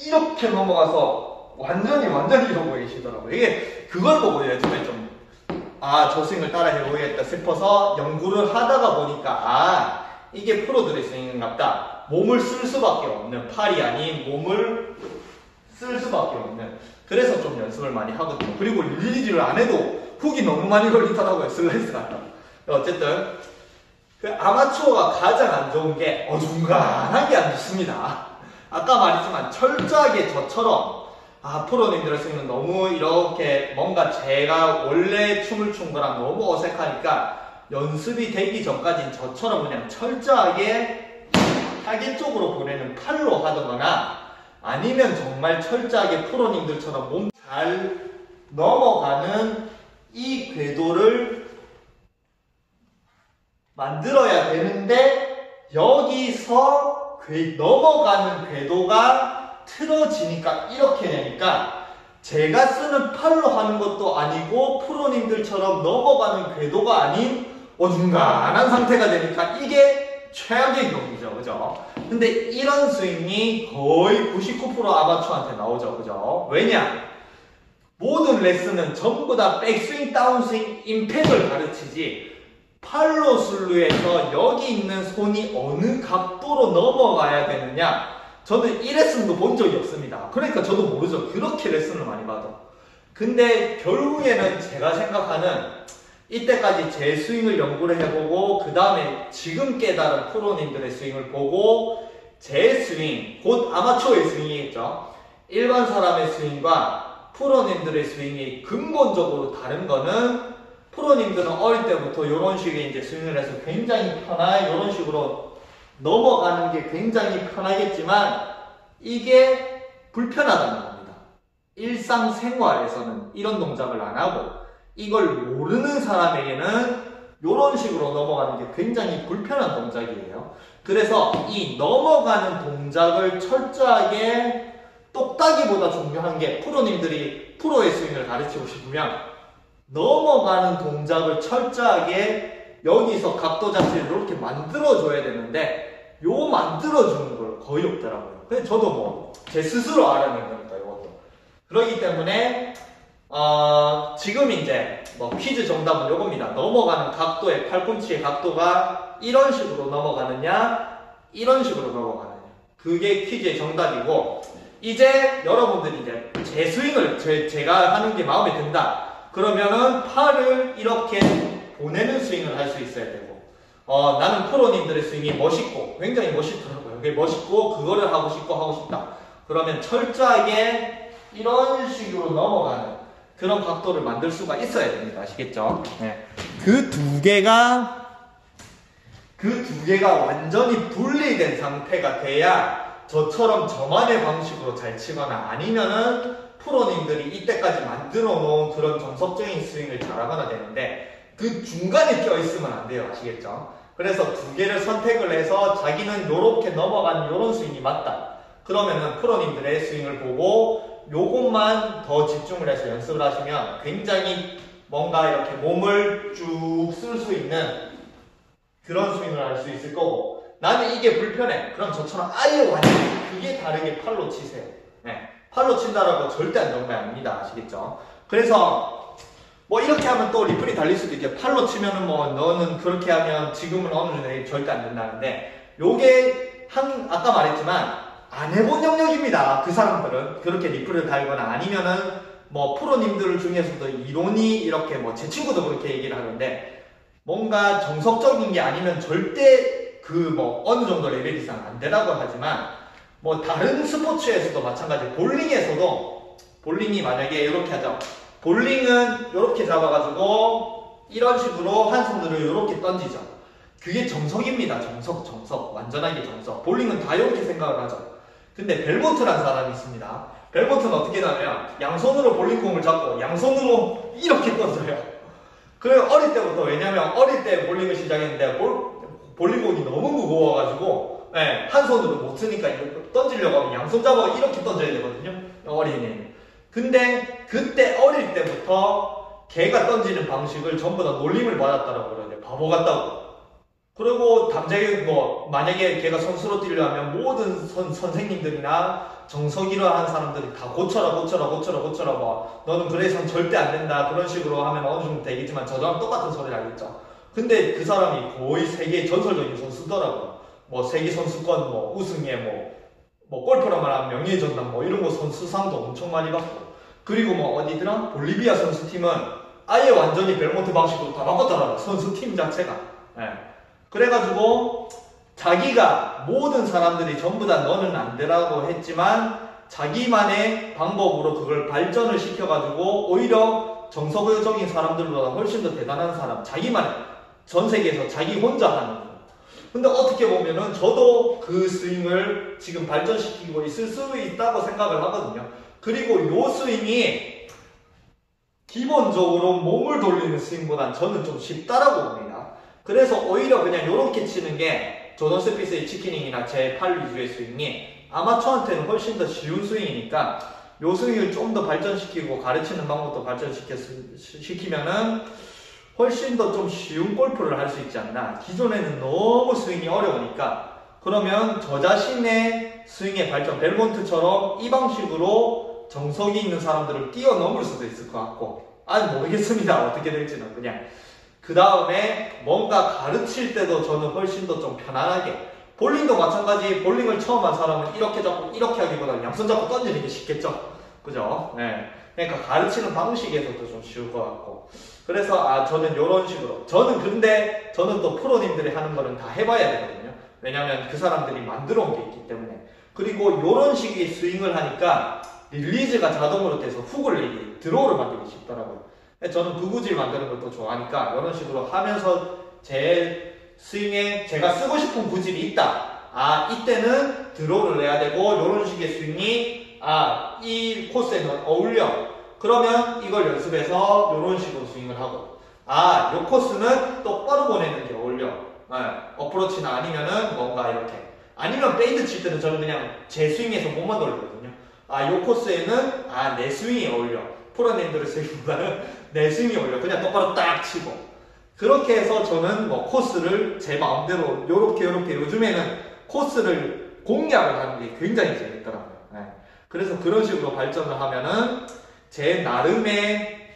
이렇게 넘어가서 완전히 이러고 계시더라고요. 이게 그걸 보고 요즘에 좀 저 스윙을 따라 해보겠다 싶어서 연구를 하다가 보니까 이게 프로들의 스윙인갑다. 몸을 쓸 수밖에 없는 팔이 아닌 몸을 쓸 수밖에 없는. 그래서 좀 연습을 많이 하거든요. 그리고 릴리즈를 안 해도 훅이 너무 많이 걸리더라고요. 슬라이스가. 어쨌든 그 아마추어가 가장 안 좋은 게 어중간하게 안 좋습니다. 아까 말했지만 철저하게 저처럼 프로님들의 스윙은 너무 이렇게 뭔가 제가 원래 춤을 춘 거랑 너무 어색하니까 연습이 되기 전까지는 저처럼 그냥 철저하게 타겟 쪽으로 보내는 팔로 하거나 아니면 정말 철저하게 프로님들처럼 몸 잘 넘어가는 이 궤도를 만들어야 되는데 여기서 넘어가는 궤도가 틀어지니까 이렇게 되니까 제가 쓰는 팔로 하는 것도 아니고 프로님들처럼 넘어가는 궤도가 아닌 어중간한 상태가 되니까 이게 최악의 경우죠. 그죠? 근데 이런 스윙이 거의 99% 아마추어한테 나오죠. 그죠? 왜냐? 모든 레슨은 전부 다 백스윙, 다운스윙, 임팩을 가르치지 팔로 슬루에서 여기 있는 손이 어느 각도로 넘어가야 되느냐? 저는 이 레슨도 본 적이 없습니다. 그러니까 저도 모르죠. 그렇게 레슨을 많이 받아. 근데 결국에는 제가 생각하는 이때까지 제 스윙을 연구를 해보고 그 다음에 지금 깨달은 프로님들의 스윙을 보고 제 스윙, 곧 아마추어의 스윙이겠죠. 일반 사람의 스윙과 프로님들의 스윙이 근본적으로 다른 거는 프로님들은 어릴 때부터 이런 식의 이제 스윙을 해서 굉장히 이런 식으로 넘어가는 게 굉장히 편하겠지만 이게 불편하다는 겁니다. 일상생활에서는 이런 동작을 안 하고 이걸 모르는 사람에게는 이런 식으로 넘어가는 게 굉장히 불편한 동작이에요. 그래서 이 넘어가는 동작을 철저하게 똑딱이보다 중요한 게 프로님들이 프로의 스윙을 가르치고 싶으면 넘어가는 동작을 철저하게 여기서 각도 자체를 이렇게 만들어줘야 되는데 요 만들어주는 걸 거의 없더라고요. 그래서 저도 뭐 제 스스로 알아낸 거니까 이것도. 그렇기 때문에 지금 이제 뭐 퀴즈 정답은 요겁니다. 넘어가는 각도의 팔꿈치의 각도가 이런 식으로 넘어가느냐 이런 식으로 넘어가느냐 그게 퀴즈의 정답이고 이제 여러분들이 이제 제 스윙을 제가 하는 게 마음에 든다 그러면은 팔을 이렇게 보내는 스윙을 할 수 있어야 되고 나는 프로님들의 스윙이 멋있고 굉장히 멋있더라고요. 그게 멋있고 그거를 하고 싶다 그러면 철저하게 이런 식으로 넘어가는 그런 각도를 만들 수가 있어야 됩니다. 아시겠죠? 네. 그 두 개가 완전히 분리된 상태가 돼야 저처럼 저만의 방식으로 잘 치거나 아니면은 프로님들이 이때까지 만들어 놓은 그런 정석적인 스윙을 잘하거나 되는데 그 중간에 껴있으면 안 돼요. 아시겠죠? 그래서 두 개를 선택을 해서 자기는 요렇게 넘어가는 요런 스윙이 맞다. 그러면은 프로님들의 스윙을 보고 요것만 더 집중을 해서 연습을 하시면 굉장히 뭔가 이렇게 몸을 쭉 쓸 수 있는 그런 스윙을 할 수 있을 거고 나는 이게 불편해. 그럼 저처럼 아예 완전히 그게 다르게 팔로 치세요. 네. 팔로 친다라고 절대 안 좋은 거 아닙니다. 아시겠죠? 그래서 뭐 이렇게 하면 또 리플이 달릴 수도 있게 팔로 치면은 뭐 너는 그렇게 하면 지금은 어느 정도 절대 안 된다는데 요게 아까 말했지만 안 해본 영역입니다. 그 사람들은 그렇게 리플을 달거나 아니면은 뭐 프로님들 중에서도 이론이 이렇게 뭐 제 친구도 그렇게 얘기를 하는데 뭔가 정석적인 게 아니면 절대 그 뭐 어느 정도 레벨 이상 안 되라고 하지만 뭐 다른 스포츠에서도 마찬가지 볼링에서도 볼링이 만약에 이렇게 하죠. 볼링은 이렇게 잡아가지고 이런 식으로 한 손으로 이렇게 던지죠. 그게 정석입니다. 정석 완전하게 정석. 볼링은 다 이렇게 생각을 하죠. 근데 벨몬트라는 사람이 있습니다. 벨몬트는 어떻게 하냐면 양손으로 볼링공을 잡고 양손으로 이렇게 던져요. 그래요. 어릴 때부터 왜냐면 어릴 때 볼링을 시작했는데 볼링공이 너무 무거워가지고 네, 한 손으로 못 쓰니까 던지려고 하면 양손 잡아 이렇게 던져야 되거든요. 어린이는. 근데 그때 어릴 때부터 걔가 던지는 방식을 전부 다 놀림을 받았다라고 그러는데 바보 같다고. 그리고 뭐 만약에 걔가 선수로 뛰려면 모든 선생님들이나 정석이라 한 사람들이 다 고쳐라 봐. 너는 그래선 절대 안 된다. 그런 식으로 하면 어느 정도 되겠지만 저랑 똑같은 소리를 하겠죠. 근데 그 사람이 거의 세계 전설적인 선수더라고요. 뭐 세계 선수권 뭐 우승에 뭐 골프로 말하면 명예의 전당 뭐 이런 거 선수상도 엄청 많이 받고 그리고 뭐 어디더라? 볼리비아 선수팀은 아예 완전히 벨몬트 방식으로 다 바꿨더라고요. 선수팀 자체가. 네. 그래가지고 자기가 모든 사람들이 전부 다 너는 안 되라고 했지만 자기만의 방법으로 그걸 발전을 시켜가지고 오히려 정석적인 사람들보다 훨씬 더 대단한 사람 자기만의 전 세계에서 자기 혼자 하는 거. 근데 어떻게 보면은 저도 그 스윙을 지금 발전시키고 있을 수 있다고 생각을 하거든요. 그리고 요 스윙이 기본적으로 몸을 돌리는 스윙보단 저는 좀 쉽다라고 봅니다. 그래서 오히려 그냥 요렇게 치는 게 조던 스피스의 치키닝이나 제 팔 위주의 스윙이 아마추어한테는 훨씬 더 쉬운 스윙이니까 요 스윙을 좀 더 발전시키고 가르치는 방법도 발전시키면은 훨씬 더 좀 쉬운 골프를 할 수 있지 않나. 기존에는 너무 스윙이 어려우니까 그러면 저 자신의 스윙의 발전 벨몬트처럼 이 방식으로 정석이 있는 사람들을 뛰어넘을 수도 있을 것 같고 아직 모르겠습니다. 어떻게 될지는. 그냥 그 다음에 뭔가 가르칠 때도 저는 훨씬 더 좀 편안하게 볼링도 마찬가지. 볼링을 처음 한 사람은 이렇게 잡고 이렇게 하기보다 양손 잡고 던지는 게 쉽겠죠. 그죠? 네. 그러니까 가르치는 방식에서도 좀 쉬울 것 같고 그래서 저는 이런 식으로 저는 또 프로님들이 하는 거는 다 해봐야 되거든요. 왜냐면 그 사람들이 만들어 온 게 있기 때문에. 그리고 이런 식의 스윙을 하니까 릴리즈가 자동으로 돼서 훅을 내기 드로우를 만들기 쉽더라고요. 저는 그 구질 만드는 걸 또 좋아하니까 이런 식으로 하면서 제 스윙에 제가 쓰고 싶은 구질이 있다. 이때는 드로우를 내야 되고 이런 식의 스윙이 이 코스에는 어울려. 그러면 이걸 연습해서 이런 식으로 스윙을 하고 요 코스는 똑바로 보내는 게 어울려. 어프로치나 아니면은 뭔가 이렇게 아니면 페이드 칠 때는 저는 그냥 제 스윙에서 몸만 돌리거든요. 요 코스에는 내 스윙이 어울려. 프로님들의 스윙보다는 내 스윙이 올려. 그냥 똑바로 딱 치고. 그렇게 해서 저는 뭐 코스를 제 마음대로 요렇게 요즘에는 코스를 공략을 하는 게 굉장히 재밌더라고요. 네. 그래서 그런 식으로 발전을 하면은 제 나름의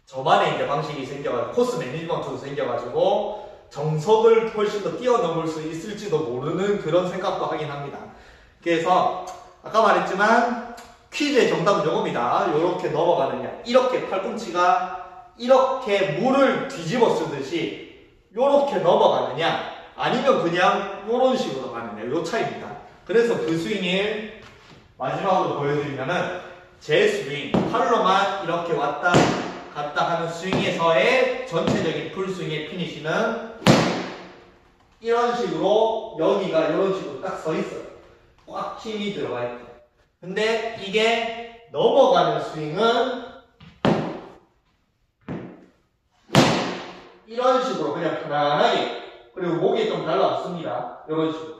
저만의 이제 방식이 생겨가지고 코스 매니지먼트도 생겨가지고 정석을 훨씬 더 뛰어넘을 수 있을지도 모르는 그런 생각도 하긴 합니다. 그래서 아까 말했지만 퀴즈의 정답은 이겁니다. 이렇게 넘어가느냐, 이렇게 팔꿈치가 이렇게 물을 뒤집어 쓰듯이 이렇게 넘어가느냐, 아니면 그냥 이런 식으로 가느냐, 요 차이입니다. 그래서 그 스윙을 마지막으로 보여드리면은 제 스윙, 팔로만 이렇게 왔다 갔다 하는 스윙에서의 전체적인 풀스윙의 피니시는 이런 식으로, 여기가 이런 식으로 딱 서 있어요. 꽉 힘이 들어가 있고. 근데 이게 넘어가는 스윙은 이런 식으로 그냥 편안하게, 그리고 목이 좀 달라붙습니다. 이런 식으로.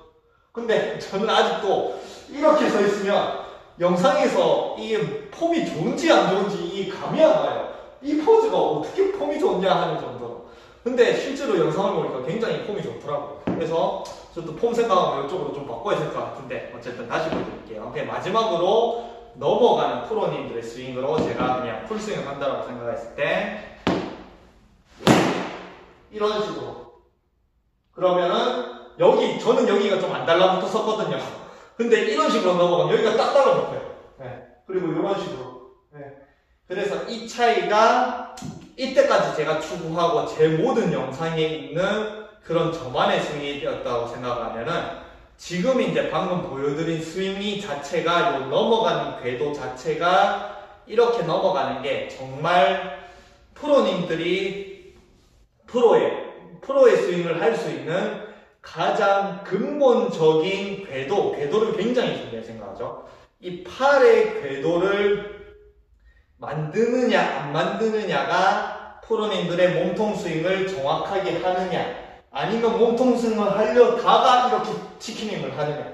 근데 저는 아직도 이렇게 서 있으면 영상에서 이게 폼이 좋은지 안 좋은지 이 감이 안 와요. 이 포즈가 어떻게 폼이 좋냐 하는 정도로. 근데 실제로 영상을 보니까 굉장히 폼이 좋더라고요. 그래서 저도 폼 생각하면 이쪽으로 좀 바꿔야 될 것 같은데 어쨌든 다시 보여드릴게요. 마지막으로 넘어가는 프로님들의 스윙으로 제가 그냥 풀스윙을 한다고 생각했을 때 이런 식으로. 그러면은 저는 여기가 좀 안 달라붙었었거든요. 근데 이런 식으로 넘어가면 여기가 딱 달라붙어요. 네. 그리고 이런 식으로. 네. 그래서 이 차이가 이때까지 제가 추구하고 제 모든 영상에 있는 그런 저만의 스윙이었다고 생각하면은 지금 이제 방금 보여드린 스윙이 자체가 요 넘어가는 궤도 자체가 이렇게 넘어가는 게 정말 프로님들이 프로의 스윙을 할 수 있는 가장 근본적인 궤도를 굉장히 중요하게 생각하죠. 이 팔의 궤도를 만드느냐 안 만드느냐가 프로님들의 몸통 스윙을 정확하게 하느냐, 아니면 몸통 스윙을 하려다가 이렇게 치킨윙을 하느냐,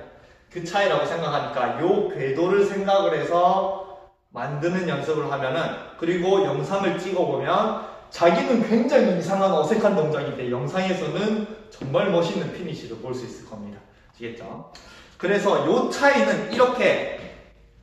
그 차이라고 생각하니까 요 궤도를 생각을 해서 만드는 연습을 하면은, 그리고 영상을 찍어보면 자기는 굉장히 이상한 어색한 동작인데 영상에서는 정말 멋있는 피니시를 볼 수 있을 겁니다. 아시겠죠? 그래서 요 차이는 이렇게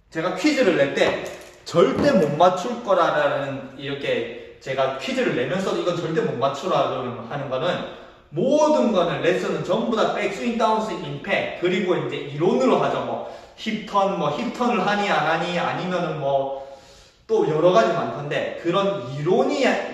제가 퀴즈를 낼 때 절대 못 맞출 거라는, 이렇게 제가 퀴즈를 내면서도 이건 절대 못 맞추라고 하는 거는, 모든 거는 레슨은 전부 다 백스윙, 다운스윙, 임팩, 그리고 이제 이론으로 하죠. 뭐 힙턴을 하니 안 하니, 아니면은 뭐 또 여러 가지 많던데, 그런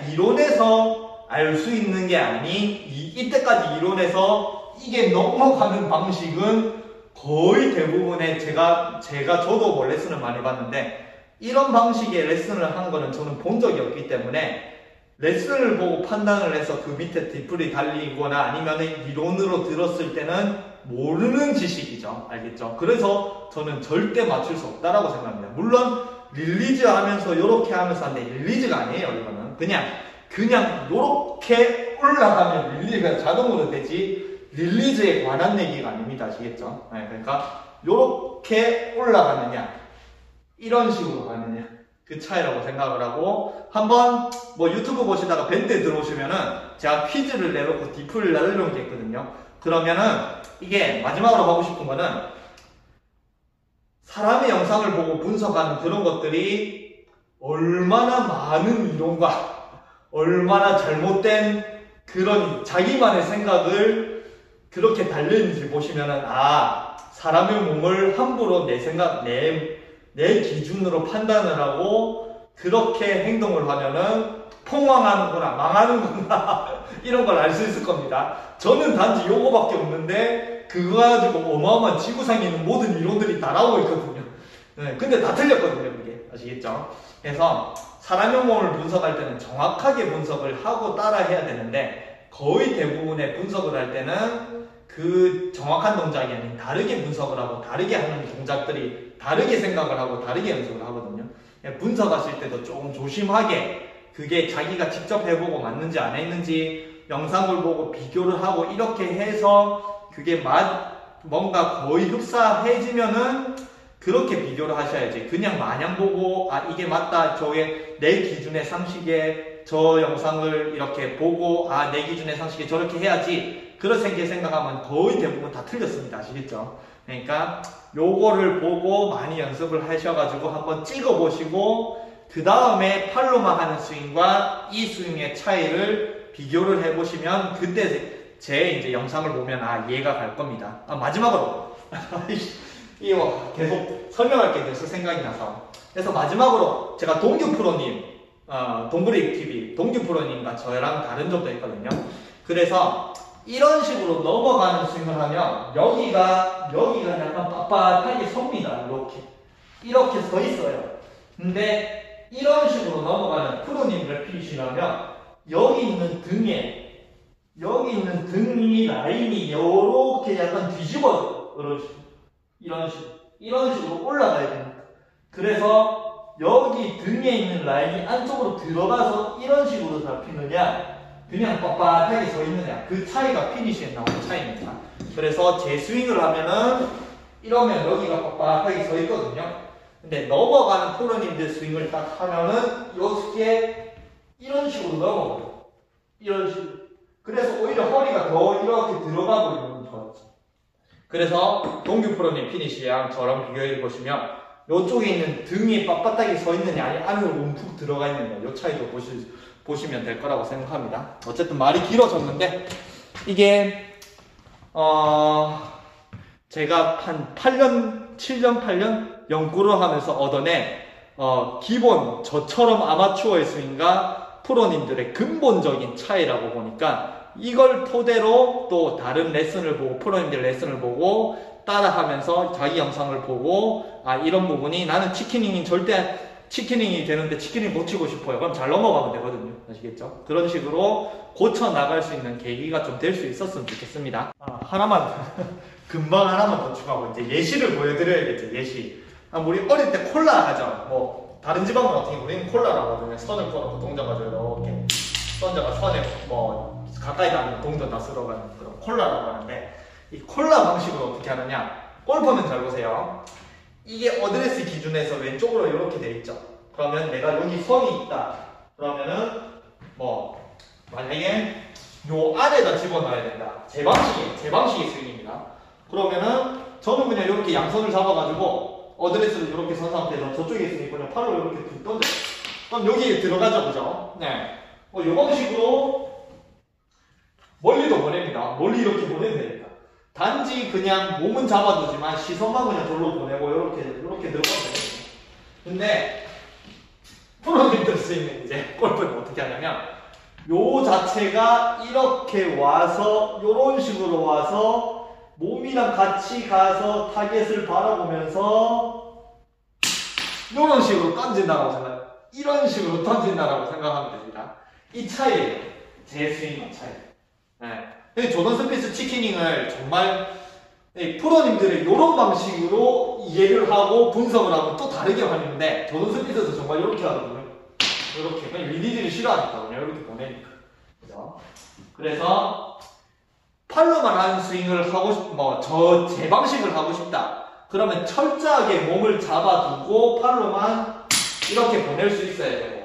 이론에서 알 수 있는 게 아닌, 이때까지 이론에서 이게 넘어가는 방식은 거의 대부분의 저도 뭐 레슨을 많이 봤는데, 이런 방식의 레슨을 한 거는 저는 본 적이 없기 때문에 레슨을 보고 판단을 해서 그 밑에 뒷풀이 달리거나 아니면 이론으로 들었을 때는 모르는 지식이죠. 알겠죠? 그래서 저는 절대 맞출 수 없다라고 생각합니다. 물론 릴리즈 하면서 요렇게 하면서 하는데 릴리즈가 아니에요. 이거는 그냥 요렇게 올라가면 릴리즈가 자동으로 되지 릴리즈에 관한 얘기가 아닙니다. 아시겠죠? 네, 그러니까 요렇게 올라가느냐 이런 식으로 가느냐, 그 차이라고 생각을 하고, 한번 뭐 유튜브 보시다가 밴드에 들어오시면은 제가 퀴즈를 내놓고 디프를 내놓은 게 있거든요. 그러면은 이게 마지막으로 하고 싶은 거는, 사람의 영상을 보고 분석하는 그런 것들이 얼마나 많은 이론과 얼마나 잘못된 그런 자기만의 생각을 그렇게 달려있는지 보시면은, 사람의 몸을 함부로 내 기준으로 판단을 하고 그렇게 행동을 하면은 폭망하는구나, 망하는구나 이런 걸 알 수 있을 겁니다. 저는 단지 요거밖에 없는데 그거 가지고 어마어마한 지구상에 있는 모든 이론들이 다 나오고 있거든요. 네, 근데 다 틀렸거든요, 그게. 아시겠죠? 그래서 사람의 몸을 분석할 때는 정확하게 분석을 하고 따라 해야 되는데, 거의 대부분의 분석을 할 때는 그 정확한 동작이 아닌 다르게 분석을 하고 다르게 하는 동작들이 다르게 생각을 하고 다르게 연습을 하거든요. 분석하실 때도 조금 조심하게, 그게 자기가 직접 해보고 맞는지 안 했는지 영상을 보고 비교를 하고 이렇게 해서 그게 뭔가 거의 흡사해지면은 그렇게 비교를 하셔야지, 그냥 마냥 보고 이게 맞다, 저게 내 기준의 상식에 저 영상을 이렇게 보고 아, 내 기준의 상식에 저렇게 해야지 그렇게 생각하면 거의 대부분 다 틀렸습니다. 아시겠죠? 그러니까 요거를 보고 많이 연습을 하셔가지고 한번 찍어보시고 그 다음에 팔로만 하는 스윙과 이 스윙의 차이를 비교를 해보시면 그때 제 이제 영상을 보면 아, 이해가 갈 겁니다. 아, 마지막으로 이거 계속 설명할 게 계속 생각이 나서 그래서 마지막으로 제가 동규 프로님 동브레이크 TV 동규 프로님과 저랑 다른 점도 있거든요. 그래서 이런 식으로 넘어가는 스윙을 하면 여기가 약간 빳빳하게 섭니다. 이렇게 서 있어요. 근데 이런 식으로 넘어가는 프로님들 피니시라면 여기 있는 등이 라인이 이렇게 약간 뒤집어져. 이런 식으로 올라가야 됩니다. 그래서 여기 등에 있는 라인이 안쪽으로 들어가서 이런 식으로 잡히느냐 그냥 빳빳하게 서 있느냐 그 차이가 피니시에 나오는 차이입니다. 그래서 제 스윙을 하면은 이러면 여기가 빳빳하게 서 있거든요. 근데 넘어가는 프로님들 스윙을 딱 하면은 이렇게 이런 식으로 넘어가요. 이런 식으로. 그래서 오히려 허리가 더 이렇게 들어가고 있는 거죠. 그래서 동규 프로님 피니시랑 저랑 비교해 보시면 이쪽에 있는 등이 빳빳하게 서 있느냐 아니면 안으로 움푹 들어가 있느냐 이 차이도 보시면 될 거라고 생각합니다. 어쨌든 말이 길어졌는데 이게 제가 한 7년 8년 연구를 하면서 얻어낸 기본 저처럼 아마추어의 스윙과 프로님들의 근본적인 차이라고 보니까 이걸 토대로 또 다른 레슨을 보고 프로님들 레슨을 보고 따라하면서 자기 영상을 보고 아 이런 부분이 나는 치킨닝이 절대 치킨닝이 되는데 치킨닝 못 치고 싶어요. 그럼 잘 넘어가면 되거든요. 아시겠죠? 그런 식으로 고쳐 나갈 수 있는 계기가 좀 될 수 있었으면 좋겠습니다. 하나만 금방 하나만 더 추가하고 이제 예시를 보여드려야겠죠. 예시. 우리 어릴 때 콜라 하죠. 뭐 다른 지방은 어떻게 우리는 콜라라고 하거든요. 선을 걸어서 동전가지고 이렇게 선자가 선에 뭐 가까이 가면 동전 다 쓸어가는 그런 콜라라고 하는데 이 콜라 방식으로 어떻게 하느냐? 골퍼는 잘 보세요. 이게 어드레스 기준에서 왼쪽으로 이렇게 돼 있죠. 그러면 내가 여기 선이 있다. 그러면은 뭐 만약에 요 안에다 집어넣어야 된다. 제 방식의 스윙입니다. 그러면은 저는 그냥 이렇게 양손을 잡아가지고 어드레스를 이렇게 선 상태에서 저쪽에 있으니까 그냥 팔로 이렇게 툭 던져. 그럼 여기에 들어가죠, 그죠? 네. 요 방식으로 멀리도 보냅니다. 멀리 이렇게 보내면 됩니다. 단지 그냥 몸은 잡아두지만 시선만 그냥 절로 보내고 이렇게 넣으면 됩니다. 근데 프로님들 스윙은 이제 골프는 어떻게 하냐면 요 자체가 이렇게 와서 요런 식으로 와서 몸이랑 같이 가서 타겟을 바라보면서 요런 식으로 던진다고 이런 식으로 던진다라고 생각하면 됩니다. 이 차이예요. 제 스윙과 차이. 네. 조던 스피스 치킨닝을 정말 프로님들의 이런 방식으로 이해를 하고 분석을 하고 또 다르게 하는데 조던 스피스도 정말 이렇게 하거든요. 이렇게 그냥 리디지를 싫어하니까 그냥 이렇게 보내니까. 그죠? 그래서 팔로만 하는 스윙을 하고 제 방식을 하고 싶다. 그러면 철저하게 몸을 잡아두고 팔로만 이렇게 보낼 수 있어야 되고.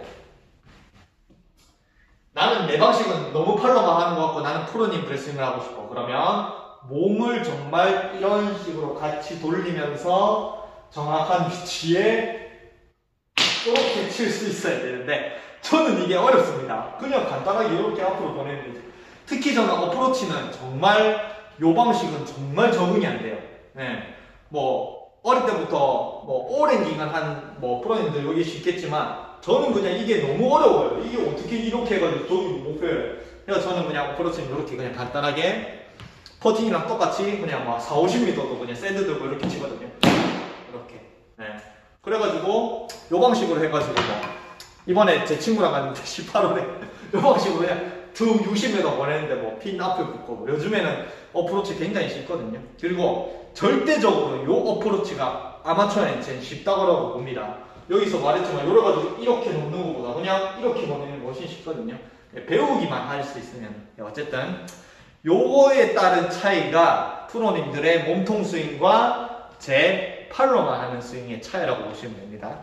나는 내 방식은 너무 팔로만 하는 것 같고 나는 프로님 드레싱을 하고 싶어. 그러면 몸을 정말 이런 식으로 같이 돌리면서 정확한 위치에 이렇게 칠 수 있어야 되는데 저는 이게 어렵습니다. 그냥 간단하게 이렇게 앞으로 보내는 거죠. 특히 저는 어프로치는 정말 요 방식은 정말 적응이 안 돼요. 네. 뭐 어릴 때부터 뭐 오랜 기간 한 프로님들 여기 쉽겠지만 저는 그냥 이게 너무 어려워요. 이게 어떻게 이렇게 해가지고 저기 목표예요. 그래서 저는 그냥 어프로치는 이렇게 그냥 간단하게 퍼팅이랑 똑같이 그냥 막 4, 50m도 그냥 샌드 들고 이렇게 치거든요. 이렇게. 네. 그래가지고 요 방식으로 해가지고 이번에 제 친구랑 갔는데 18홀에 요 방식으로 그냥 툭 60m 보냈는데 핀 앞에 붙고 요즘에는 어프로치 굉장히 쉽거든요. 그리고 절대적으로 요 어프로치가 아마추어는 제일 쉽다고 봅니다. 여기서 말했지만 여러가지고 이렇게 놓는 것보다 그냥 이렇게 보내는 게 훨씬 쉽거든요. 배우기만 할 수 있으면. 어쨌든 요거에 따른 차이가 프로님들의 몸통 스윙과 제 팔로만 하는 스윙의 차이라고 보시면 됩니다.